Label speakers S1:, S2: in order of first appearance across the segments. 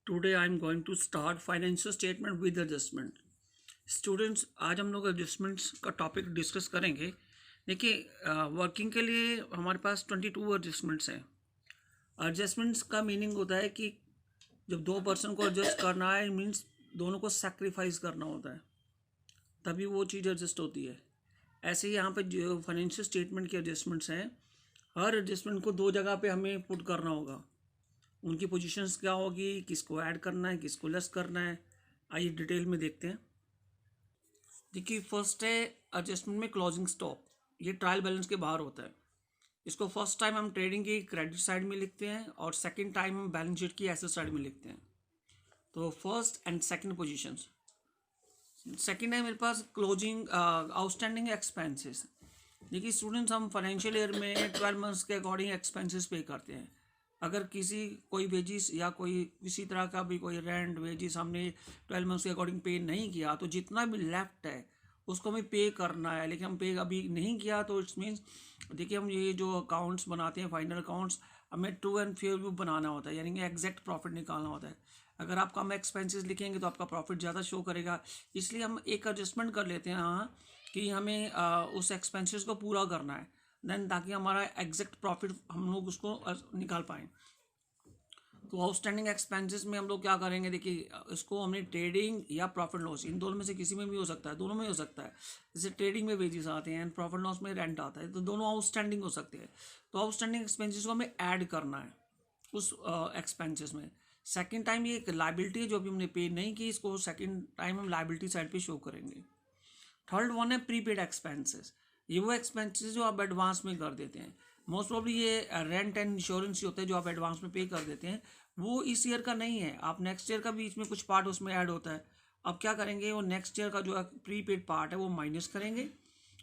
S1: Today I am going to start financial statement with adjustment. Students, आज हम लोग adjustments का टॉपिक डिस्कस करेंगे। देखिए, वर्किंग के लिए हमारे पास 22 एडजस्टमेंट्स हैं। एडजस्टमेंट्स का मीनिंग होता है कि जब दो पर्सन को एडजस्ट करना है, मीन्स दोनों को सेक्रीफाइस करना होता है, तभी वो चीज़ एडजस्ट होती है। ऐसे ही यहाँ पे जो फाइनेंशियल स्टेटमेंट के एडजस्टमेंट्स हैं, हर एडजस्टमेंट को दो जगह पे हमें पुट करना होगा। उनकी पोजीशंस क्या होगी, किसको ऐड करना है, किसको लेस करना है, आइए डिटेल में देखते हैं। देखिए, फर्स्ट है एडजस्टमेंट में क्लोजिंग स्टॉक। ये ट्रायल बैलेंस के बाहर होता है। इसको फर्स्ट टाइम हम ट्रेडिंग की क्रेडिट साइड में लिखते हैं और सेकंड टाइम हम बैलेंस शीट की एसेट साइड में लिखते हैं। तो first and second positions. Second है मेरे पास क्लोजिंग आउटस्टैंडिंग एक्सपेंसेस। देखिए स्टूडेंट्स, हम फाइनेंशियल ईयर में 12 मंथ्स के अकॉर्डिंग एक्सपेंसेस पे करते हैं। अगर कोई वेजिस या कोई किसी तरह का भी कोई रेंट वेजिस हमने 12 मंथ्स के अकॉर्डिंग पे नहीं किया, तो जितना भी लेफ्ट है उसको हमें पे करना है। लेकिन हम पे अभी नहीं किया तो इट्स मीन्स, देखिए हम ये जो अकाउंट्स बनाते हैं, फाइनल अकाउंट्स, हमें ट्रू एंड फेयर व्यू बनाना होता है, यानी कि एग्जैक्ट प्रॉफिट निकालना होता है। अगर आप कम एक्सपेंसेस लिखेंगे तो आपका प्रॉफिट ज़्यादा शो करेगा। इसलिए हम एक एडजस्टमेंट कर लेते हैं हाँ, कि हमें उस एक्सपेंसेस को पूरा करना है, देन ताकि हमारा एग्जैक्ट प्रॉफिट हम लोग उसको निकाल पाएँ। तो आउटस्टैंडिंग एक्सपेंसेस में हम लोग क्या करेंगे, देखिए इसको हमने ट्रेडिंग या प्रॉफिट लॉस, इन दोनों में से किसी में भी हो सकता है, दोनों में हो सकता है। जैसे ट्रेडिंग में वेजेस आते हैं एंड प्रॉफिट लॉस में रेंट आता है, तो दोनों आउटस्टैंडिंग हो सकते हैं। तो आउटस्टैंडिंग एक्सपेंसेस को हमें ऐड करना है उस एक्सपेंसेस में। सेकेंड टाइम ये एक लाइबिलिटी है जो अभी हमने पे नहीं की, इसको सेकेंड टाइम हम लाइबिलिटी साइड पे शो करेंगे। थर्ड वन है प्रीपेड एक्सपेंसेस। ये वो एक्सपेंसेस जो आप एडवांस में कर देते हैं। मोस्ट प्रॉब्ली ये रेंट एंड इंश्योरेंस होते हैं जो आप एडवांस में पे कर देते हैं, वो इस ईयर का नहीं है, आप नेक्स्ट ईयर का भी इसमें कुछ पार्ट उसमें ऐड होता है। अब क्या करेंगे, वो नेक्स्ट ईयर का जो प्रीपेड पार्ट है वो माइनस करेंगे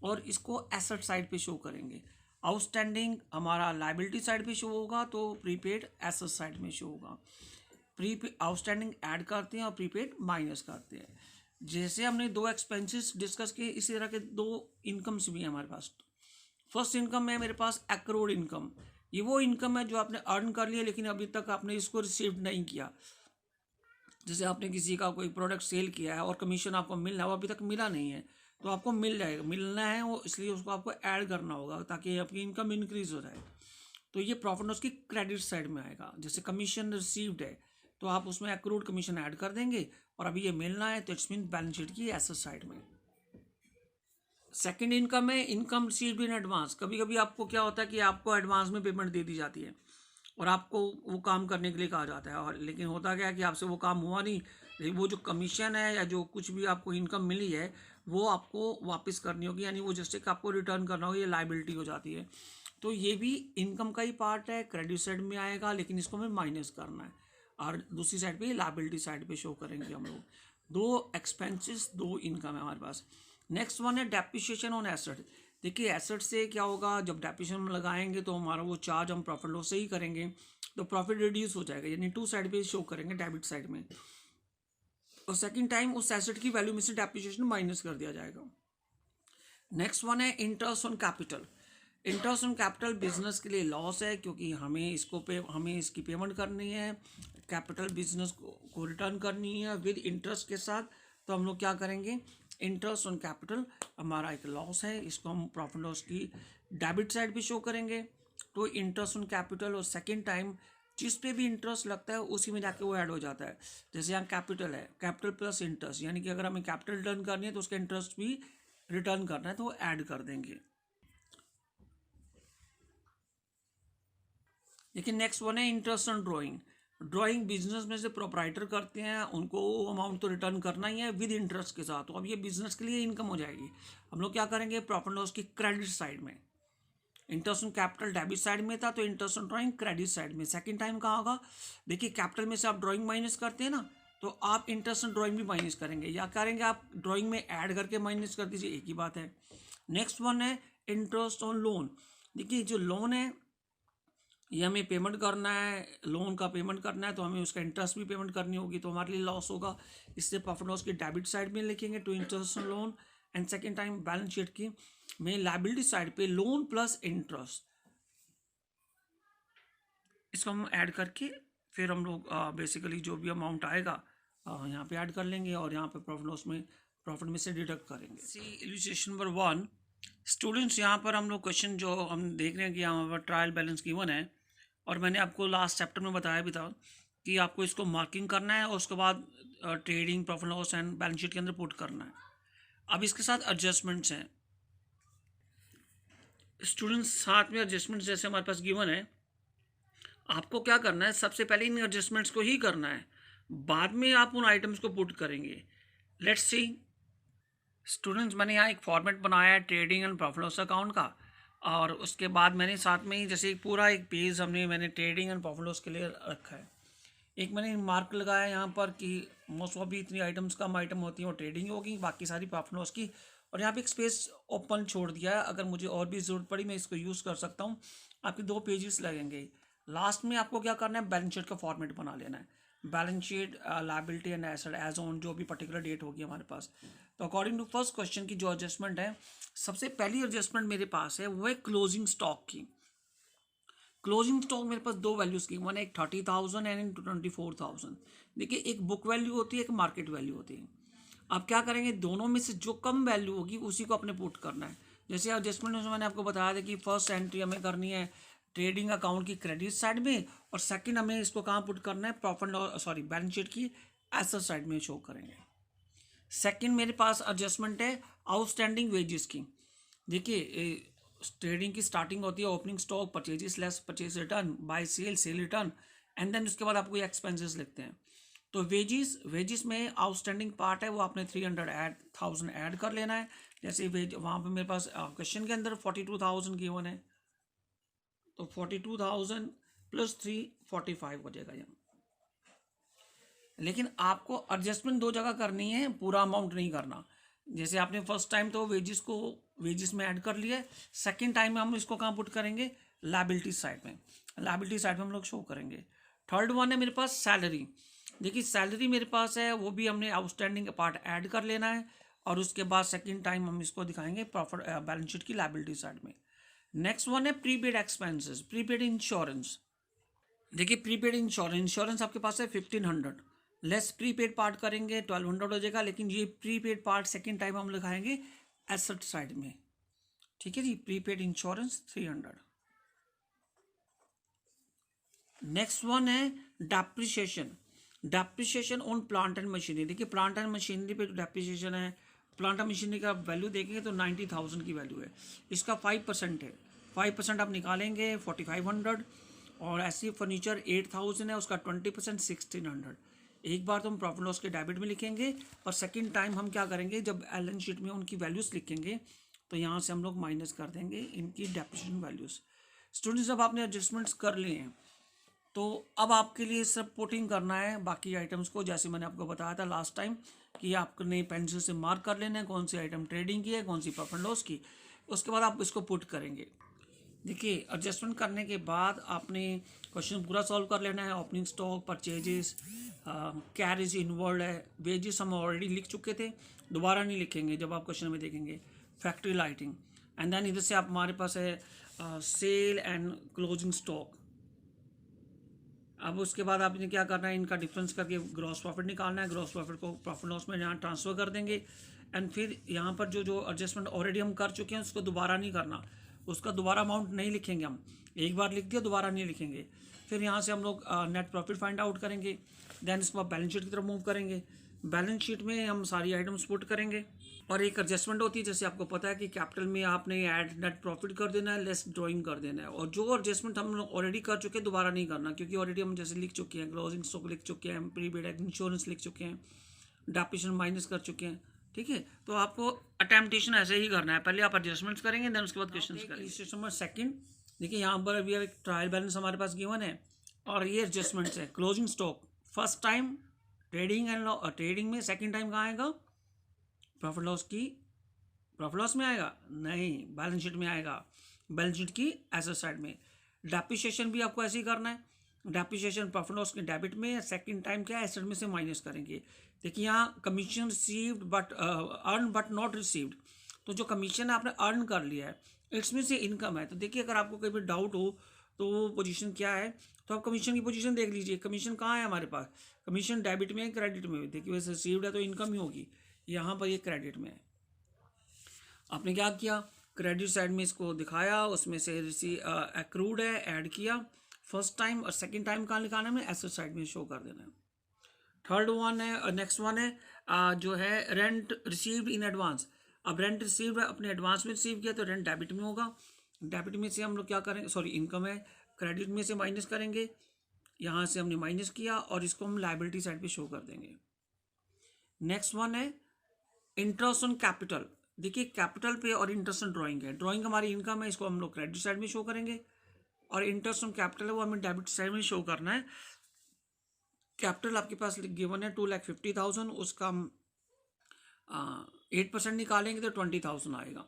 S1: और इसको एसेट साइड पे शो करेंगे। आउटस्टैंडिंग हमारा लाइबिलिटी साइड पे शो होगा, तो प्रीपेड एसेट साइड में शो होगा। प्रीपेड आउटस्टैंडिंग ऐड करते हैं और प्रीपेड माइनस करते हैं। जैसे हमने दो एक्सपेंसेस डिस्कस किए, इसी तरह के दो इनकम्स भी हैं हमारे पास। फर्स्ट इनकम है मेरे पास एक्रूड इनकम। ये वो इनकम है जो आपने अर्न कर लिया लेकिन अभी तक आपने इसको रिसीव नहीं किया। जैसे आपने किसी का कोई प्रोडक्ट सेल किया है और कमीशन आपको मिलना है, वो अभी तक मिला नहीं है, तो आपको मिल जाएगा, मिलना है वो, इसलिए उसको आपको ऐड करना होगा ताकि आपकी इनकम इंक्रीज हो जाए। तो ये प्रॉफिट लॉस की क्रेडिट साइड में आएगा। जैसे कमीशन रिसीव्ड है तो आप उसमें एक्रूड कमीशन ऐड कर देंगे और अभी ये मिलना है तो इट्स मीन बैलेंस शीट की एसेट साइड में। सेकंड इनकम है इनकम रिसीव्ड इन एडवांस। कभी कभी आपको क्या होता है कि आपको एडवांस में पेमेंट दे दी जाती है और आपको वो काम करने के लिए कहा जाता है, और लेकिन होता क्या है कि आपसे वो काम हुआ नहीं, लेकिन वो जो कमीशन है या जो कुछ भी आपको इनकम मिली है वो आपको वापस करनी होगी, यानी वो जस्ट एक आपको रिटर्न करना होगा, ये लाइबिलिटी हो जाती है। तो ये भी इनकम का ही पार्ट है, क्रेडिट साइड में आएगा, लेकिन इसको हमें माइनस करना है और दूसरी साइड पे लाइबिलिटी साइड पे शो करेंगे हम लोग। दो एक्सपेंसेस दो इनकम है हमारे पास। नेक्स्ट वन है डेप्रिसिएशन ऑन एसेट। देखिए एसेट से क्या होगा, जब डेप्रिसिएशन लगाएंगे तो हमारा वो चार्ज हम प्रॉफिट लॉस से ही करेंगे, तो प्रॉफिट रिड्यूस हो जाएगा, यानी टू साइड पे शो करेंगे, डेबिट साइड में। और सेकंड टाइम उस एसेट की वैल्यू में से डेप्रिसिएशन माइनस कर दिया जाएगा। नेक्स्ट वन है interest on capital. Interest on capital business के लिए लॉस है, क्योंकि हमें इसकी पेमेंट करनी है, कैपिटल बिजनेस को रिटर्न करनी है विद इंटरेस्ट के साथ। तो हम लोग क्या करेंगे, इंटरेस्ट ऑन कैपिटल हमारा एक लॉस है, इसको हम प्रॉफिट लॉस की डेबिट साइड पे शो करेंगे। तो इंटरेस्ट ऑन कैपिटल और सेकेंड टाइम जिस पे भी इंटरेस्ट लगता है उसी में जाके वो ऐड हो जाता है। जैसे यहाँ कैपिटल है, कैपिटल प्लस इंटरेस्ट, यानी कि अगर हमें कैपिटल रिटर्न करनी है तो उसका इंटरेस्ट भी रिटर्न करना है, तो वो ऐड कर देंगे। लेकिन नेक्स्ट वन है interest on drawing. Drawing business में से प्रोप्राइटर करते हैं, उनको अमाउंट तो रिटर्न करना ही है विद इंटरेस्ट के साथ, तो अब ये बिजनेस के लिए इनकम हो जाएगी। हम लोग क्या करेंगे, प्रॉफिट लॉस की क्रेडिट साइड में। Interest on capital debit side में था, तो interest on drawing credit side में। सेकंड टाइम कहाँ होगा, देखिए कैपिटल में से आप ड्राइंग माइनस करते हैं ना, तो आप इंटरेस्ट ऑन ड्राइंग भी माइनस करेंगे, या करेंगे आप ड्राइंग में ऐड करके माइनस कर दीजिए, एक ही बात है। नेक्स्ट वन है इंटरेस्ट ऑन लोन। देखिए जो लोन है ये हमें पेमेंट करना है, लोन का पेमेंट करना है, तो हमें उसका इंटरेस्ट भी पेमेंट करनी होगी, तो हमारे लिए लॉस होगा। इससे प्रॉफिट लॉस की डेबिट साइड में लिखेंगे to interest loan, and second time balance sheet की में लाइबिलिटी साइड पे लोन प्लस इंटरेस्ट, इसको हम ऐड करके फिर हम लोग बेसिकली जो भी अमाउंट आएगा यहाँ पे ऐड कर लेंगे और यहाँ पे प्रॉफिट में से डिडक्ट करेंगे। सी इलस्ट्रेशन नंबर 1 स्टूडेंट्स, यहाँ पर हम लोग क्वेश्चन जो हम देख रहे हैं कि यहाँ पर ट्रायल बैलेंस गिवन है और मैंने आपको लास्ट चैप्टर में बताया भी था कि आपको इसको मार्किंग करना है और उसके बाद trading, profit loss and balance sheet के अंदर पुट करना है। अब इसके साथ एडजस्टमेंट्स हैं स्टूडेंट्स, साथ में एडजस्टमेंट्स जैसे हमारे पास गिवन है, आपको क्या करना है, सबसे पहले इन एडजस्टमेंट्स को ही करना है, बाद में आप उन आइटम्स को पुट करेंगे। लेट्स सी स्टूडेंट्स, मैंने यहाँ एक फॉर्मेट बनाया है trading and profit loss account का, और उसके बाद मैंने साथ में ही जैसे पूरा एक पेज मैंने ट्रेडिंग एंड प्रॉफिट लॉस के लिए रखा है। एक मैंने मार्क लगाया यहाँ पर कि मोस्ट ऑफ भी इतनी आइटम्स कम आइटम होती हैं वो ट्रेडिंग होगी, बाकी सारी प्रॉफिट लॉस की, और यहाँ पे एक स्पेस ओपन छोड़ दिया है, अगर मुझे और भी ज़रूरत पड़ी मैं इसको यूज़ कर सकता हूँ। आपके 2 पेजेस लगेंगे। लास्ट में आपको क्या करना है, बैलेंस शीट का फॉर्मेट बना लेना है, balance sheet, liability and asset as on जो भी पर्टिकुलर डेट होगी हमारे पास। तो अकॉर्डिंग टू फर्स्ट क्वेश्चन की जो एडजस्टमेंट है, सबसे पहली एडजस्टमेंट मेरे पास है वो है क्लोजिंग स्टॉक की। क्लोजिंग स्टॉक मेरे पास 2 वैल्यूज़ की, वन है एक 30,000 एंड 24,000। देखिए, एक बुक वैल्यू होती है, एक मार्केट वैल्यू होती है। आप क्या करेंगे, दोनों में से जो कम वैल्यू होगी उसी को अपने पुट करना है। जैसे एडजस्टमेंट में मैंने आपको बताया था कि फर्स्ट एंट्री हमें करनी है ट्रेडिंग अकाउंट की क्रेडिट साइड में, और सेकंड हमें इसको कहाँ पुट करना है, बैलेंस शीट की एसेट साइड में शो करेंगे। सेकंड मेरे पास एडजस्टमेंट है आउटस्टैंडिंग वेजेस की। देखिए, ट्रेडिंग की स्टार्टिंग होती है opening stock, purchases less purchase return, by sale, sale return, and then उसके बाद आपको ये एक्सपेंसेस लिखते हैं। तो वेजिस में आउटस्टैंडिंग पार्ट है वो आपने 300,000 ऐड कर लेना है। जैसे वेज वहाँ पे मेरे पास क्वेश्चन के अंदर 42,000 गिवन है, तो 42,000 प्लस 3 45 हो जाएगा यहाँ। लेकिन आपको एडजस्टमेंट 2 जगह करनी है, पूरा अमाउंट नहीं करना। जैसे आपने फर्स्ट टाइम तो वेजिस में ऐड कर लिया, सेकंड टाइम में हम इसको कहाँ पुट करेंगे, लायबिलिटी साइड में। लायबिलिटी साइड में हम लोग शो करेंगे। थर्ड वन है मेरे पास सैलरी। देखिए, सैलरी मेरे पास है, वो भी हमने आउटस्टैंडिंग पार्ट ऐड कर लेना है, और उसके बाद सेकंड टाइम हम इसको दिखाएंगे प्रॉफिट बैलेंस शीट की लायबिलिटी साइड में। नेक्स्ट वन है प्रीपेड एक्सपेंसेस, प्रीपेड इंश्योरेंस। देखिए, प्रीपेड इंश्योरेंस आपके पास है 1500, लेस प्रीपेड पार्ट करेंगे 1200 हो जाएगा, लेकिन ये प्रीपेड पार्ट सेकंड टाइम हम लिखाएंगे एसेट साइड में। ठीक है जी, प्रीपेड इंश्योरेंस 300। नेक्स्ट वन है depreciation on plant and machinery. देखिए, प्लांट एंड मशीनरी पे जो डेप्रिसिएशन है, प्लांट एंड मशीनरी का वैल्यू देखेंगे तो 90,000 की वैल्यू है, इसका 5% है, 5% आप निकालेंगे 4500, और ऐसी फर्नीचर 8,000 है, उसका 20% 1600। एक बार तो हम प्रॉफिट लॉस के डेबिट में लिखेंगे, और सेकंड टाइम हम क्या करेंगे, जब बैलेंस शीट में उनकी वैल्यूज़ लिखेंगे तो यहाँ से हम लोग माइनस कर देंगे इनकी डेप्रिसिएशन वैल्यूज़। स्टूडेंट्स, जब आपने एडजस्टमेंट्स कर लिए हैं तो अब आपके लिए सब पुटिंग करना है बाकी आइटम्स को, जैसे मैंने आपको बताया था लास्ट टाइम कि आपने पेंसिल से मार्क कर लेना है कौन सी आइटम ट्रेडिंग की है, कौन सी प्रॉफिट लॉस की, उसके बाद आप इसको पुट करेंगे। देखिए, एडजस्टमेंट करने के बाद आपने क्वेश्चन पूरा सॉल्व कर लेना है। Opening stock, purchases, carriage inward है, वेजेस हम ऑलरेडी लिख चुके थे, दोबारा नहीं लिखेंगे जब आप क्वेश्चन में देखेंगे। फैक्ट्री लाइटिंग, एंड देन इधर से आप हमारे पास है सेल एंड क्लोजिंग स्टॉक। अब उसके बाद आपने क्या करना है, इनका डिफरेंस करके ग्रॉस प्रॉफिट निकालना है, ग्रॉस प्रॉफिट को प्रॉफिट लॉस में यहाँ ट्रांसफ़र कर देंगे, एंड फिर यहाँ पर जो एडजस्टमेंट ऑलरेडी हम कर चुके हैं उसको दोबारा नहीं करना, उसका दोबारा अमाउंट नहीं लिखेंगे हम, एक बार लिख दिया दोबारा नहीं लिखेंगे। फिर यहाँ से हम लोग नेट प्रॉफिट फाइंड आउट करेंगे, देन इसको आप बैलेंस शीट की तरफ मूव करेंगे। बैलेंस शीट में हम सारी आइटम्स पुट करेंगे, और एक एडजस्टमेंट होती है, जैसे आपको पता है कि कैपिटल में आपने ऐड नेट प्रॉफिट कर देना है, लेस ड्राइंग कर देना है, और जो एडजस्टमेंट हम लोग ऑलरेडी कर चुके हैं दोबारा नहीं करना, क्योंकि ऑलरेडी हम जैसे लिख चुके हैं, क्लोजिंग स्टॉक लिख चुके हैं, प्रीपेड इंश्योरेंस लिख चुके हैं, डेप्रिसिएशन माइनस कर चुके हैं। ठीक है, तो आपको अटेम्प्टेशन ऐसे ही करना है, पहले आप एडजस्टमेंट्स करेंगे, देन उसके बाद क्वेश्चन करेंगे। नंबर सेकंड, देखिए यहाँ पर अभी एक ट्रायल बैलेंस हमारे पास गिवन है, और ये एडजस्टमेंट्स है। Closing stock first time trading में, सेकंड टाइम कहाँ आएगा, प्रॉफिट लॉस में आएगा, नहीं बैलेंस शीट में आएगा, बैलेंस शीट की एसेट साइड में। डेप्रिसिएशन भी आपको ऐसे ही करना है, डेप्रिसिएशन प्रॉफिट लॉस के डेबिट में, सेकंड टाइम क्या एसेट में से माइनस करेंगे। देखिए, यहाँ commission received but earn but not received, तो जो कमीशन आपने अर्न कर लिया है इसमें से इनकम है। तो देखिए, अगर आपको कभी डाउट हो तो वो पोजीशन क्या है, तो आप कमीशन की पोजीशन देख लीजिए। कमीशन कहाँ है हमारे पास, कमीशन डेबिट में है क्रेडिट में है? देखिए वैसे रिसीव्ड है तो इनकम ही होगी, यहाँ पर ये क्रेडिट में है। आपने क्या किया, क्रेडिट साइड में इसको दिखाया, उसमें से एक्रूड है ऐड किया फर्स्ट टाइम, और सेकंड टाइम कहाँ निकालना है, एसेट साइड में शो कर देना है। थर्ड वन है, नेक्स्ट वन है जो है रेंट रिसीव्ड इन एडवांस। अब रेंट रिसीव्ड है, अपने एडवांस में रिसीव किया तो रेंट डेबिट में होगा। डेबिट में से हम लोग क्या करेंगे, सॉरी इनकम है, क्रेडिट में से माइनस करेंगे, यहाँ से हमने माइनस किया और इसको हम लाइबिलिटी साइड पे शो कर देंगे। नेक्स्ट वन है इंटरेस्ट ऑन कैपिटल। देखिए कैपिटल पे और इंटरेस्ट ऑन ड्राइंग है, ड्राइंग हमारी इनकम है, इसको हम लोग क्रेडिट साइड में शो करेंगे, और इंटरेस्ट ऑन कैपिटल है वो हमें डेबिट साइड में शो करना है। कैपिटल आपके पास गिवन है 2,50,000, उसका हम 8% निकालेंगे तो 20,000 आएगा।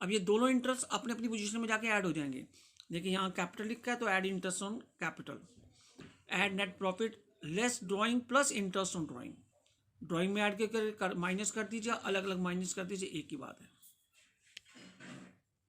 S1: अब ये दोनों इंटरेस्ट अपने अपनी पोजीशन में जाके ऐड हो जाएंगे। देखिए यहाँ कैपिटल लिखा है तो add interest on capital, add net profit less drawing plus interest on drawing. Drawing में ऐड कर माइनस कर दीजिए, अलग अलग माइनस कर दीजिए, एक ही बात है।